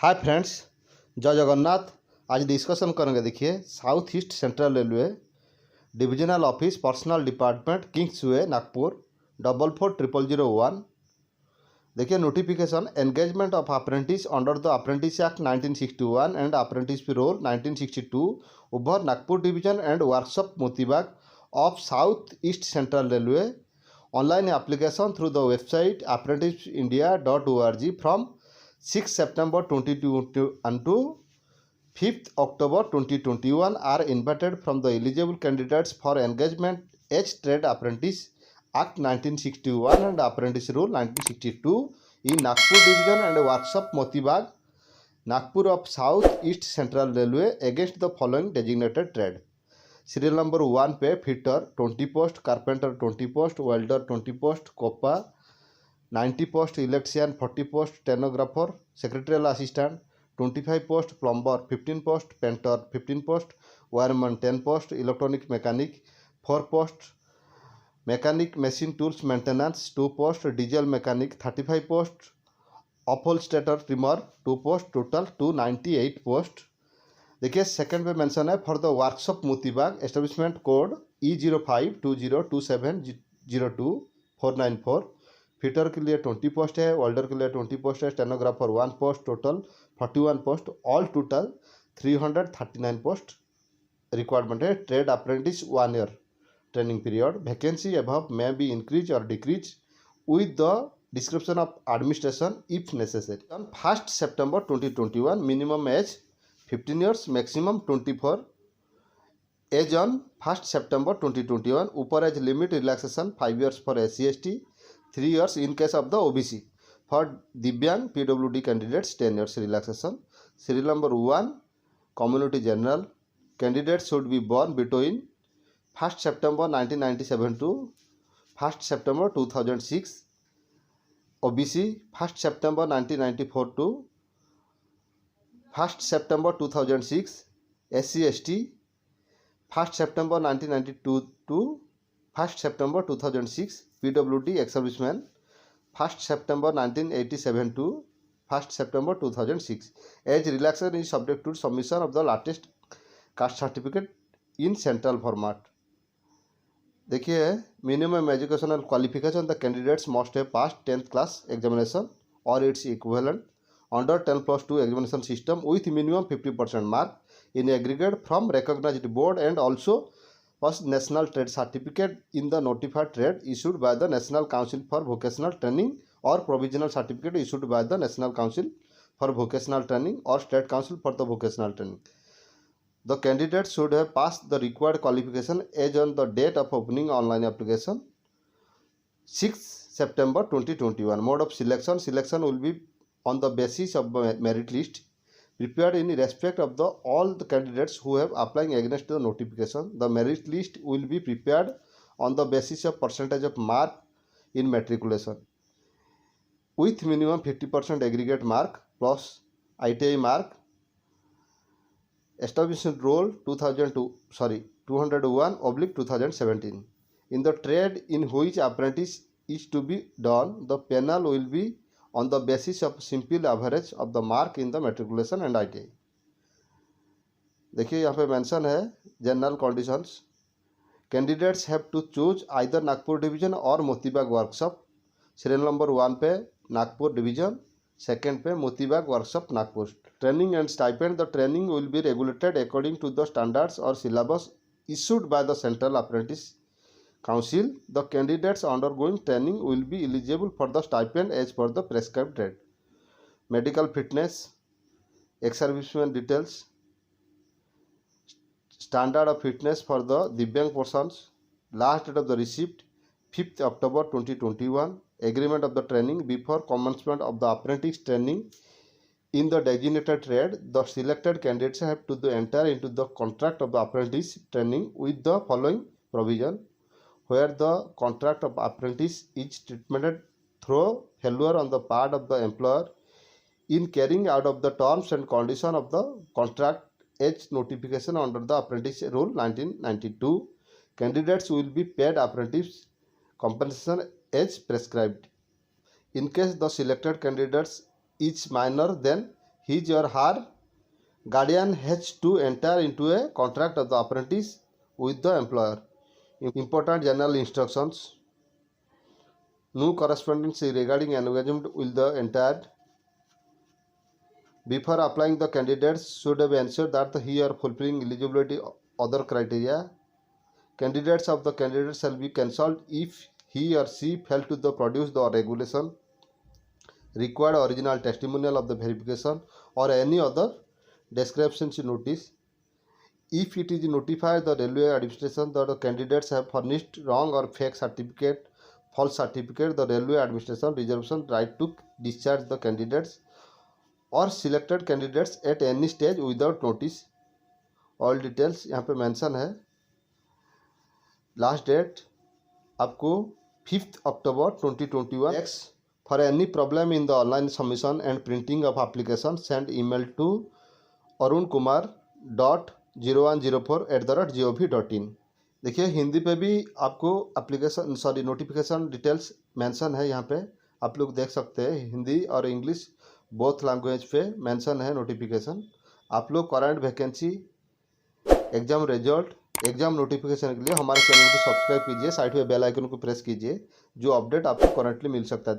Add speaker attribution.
Speaker 1: Hi friends, जय जगन्नाथ। आज discussion करेंगे। देखिए, South East Central Railway divisional office personnel department Kingsway Nagpur 440001। देखिए, notification engagement of apprentice under the apprentice act 1961 and apprentice rule 1962 over Nagpur division and workshop Motibagh of South East Central Railway. Online application through the website apprenticeindia.org from 6 September 2022 and 5th October 2021 are invited from the eligible candidates for engagement as trade apprentice Act 1961 and Apprentice Rule 1962 in Nagpur Division and Workshop Motibag, Nagpur of South East Central Railway against the following designated trade. Serial number 1 पे fitter 20 post, carpenter 20 post, welder 20 post, copper 90 post, electrician 40 post, stenographer, secretarial assistant 25 post, plumber 15 post, painter 15 post, wireman 10 post, electronic mechanic 4 post, mechanic machine tools maintenance 2 post, diesel mechanic 35 post, upholsterer trimmer 2 post, total 298 post। देखिए, second पे mention है for the workshop Motibagh establishment code E052027024994। Fitter के लिए 20 post है, welder के लिए 20 post है, stenographer 1 post, total 41 post, all total 339 post requirement है। Trade apprentice 1 year training period. Vacancy above may be increase or decrease with the description of administration if necessary. On 1 September 2021 minimum age 15 years, maximum 24 age on 1 September 2021। ऊपर age limit relaxation 5 years for SC ST, 3 years in case of the OBC। for दिव्यांग PWD candidates 10 years relaxation। serial number 1 community general candidates should be born between 1 September 1997 to 1 September 2006। OBC 1 September 1994 to 1 September 2006। SC ST 1 September 1992 to 1 September 2006। PWD ex-serviceman 1 September 1987 to 1 September 2006। Age relaxation is subject to submission of the latest caste certificate in central format। देखिए, minimum educational qualification the candidates must have pass 10th class examination or its equivalent under 10+2 examination system with minimum 50% mark in aggregate from recognized board and also first national trade certificate in the notified trade issued by the National Council for Vocational Training or provisional certificate issued by the National Council for Vocational Training or State Council for the Vocational Training। The candidate should have passed the required qualification as on the date of opening online application 6 September 2021। Mode of selection will be on the basis of merit list prepared in respect of the all the candidates who have applying against the notification। The merit list will be prepared on the basis of percentage of mark in matriculation with minimum 50% aggregate mark plus ITI mark। Establishment roll 201/2017। In the trade in which apprentice is to be done, the panel will be on the basis of simple average of the mark in the matriculation and ITI। देखिए, यहाँ पे mention है general conditions. Candidates have to choose either Nagpur division और Motibagh workshop. Serial number 1 पे Nagpur division, second पे Motibagh workshop Nagpur. Training and stipend the training will be regulated according to the standards और syllabus issued by the Central Apprentice Council। The candidates undergoing training will be eligible for the stipend as per the prescribed rate। Medical fitness, ex-serviceman details, standard of fitness for the divyang persons, last date of the receipt 5th October 2021। Agreement of the training before commencement of the apprentice training in the designated trade, the selected candidates have to enter into the contract of the apprentice training with the following provision: where the contract of apprentice is terminated through failure on the part of the employer in carrying out of the terms and conditions of the contract as notification under the Apprentice Rule 1992, candidates will be paid apprentice compensation as prescribed। In case the selected candidates is minor than his or her guardian has to enter into a contract of the apprentice with the employer. Important general instructions. No correspondence regarding engagement will the entered. Before applying, the candidates should have ensured that he or fulfilling eligibility other criteria. Candidates of the candidate shall be cancelled if he or she failed to produce the regulation, required original testimonial of the verification, or any other discrepancy notice. If it is notified the railway administration that the candidates have furnished wrong or fake certificate, false certificate, the railway administration reservation right to discharge the candidates और selected candidates at any stage without notice. All details यहाँ पे mention है. Last date आपको 5 October 2021. Next, for any problem in the online submission and printing of application send email to arunkumar.0104@gov.in. देखिए हिंदी पे भी आपको notification details mention है. यहाँ पे आप लोग देख सकते हैं हिंदी और इंग्लिश बोथ लैंग्वेज पे मेंशन है नोटिफिकेशन. आप लोग current vacancy, exam result, exam notification के लिए हमारे चैनल को सब्सक्राइब कीजिए, साइड में बेल आइकन को प्रेस कीजिए, जो अपडेट आपको करंटली मिल सकता है.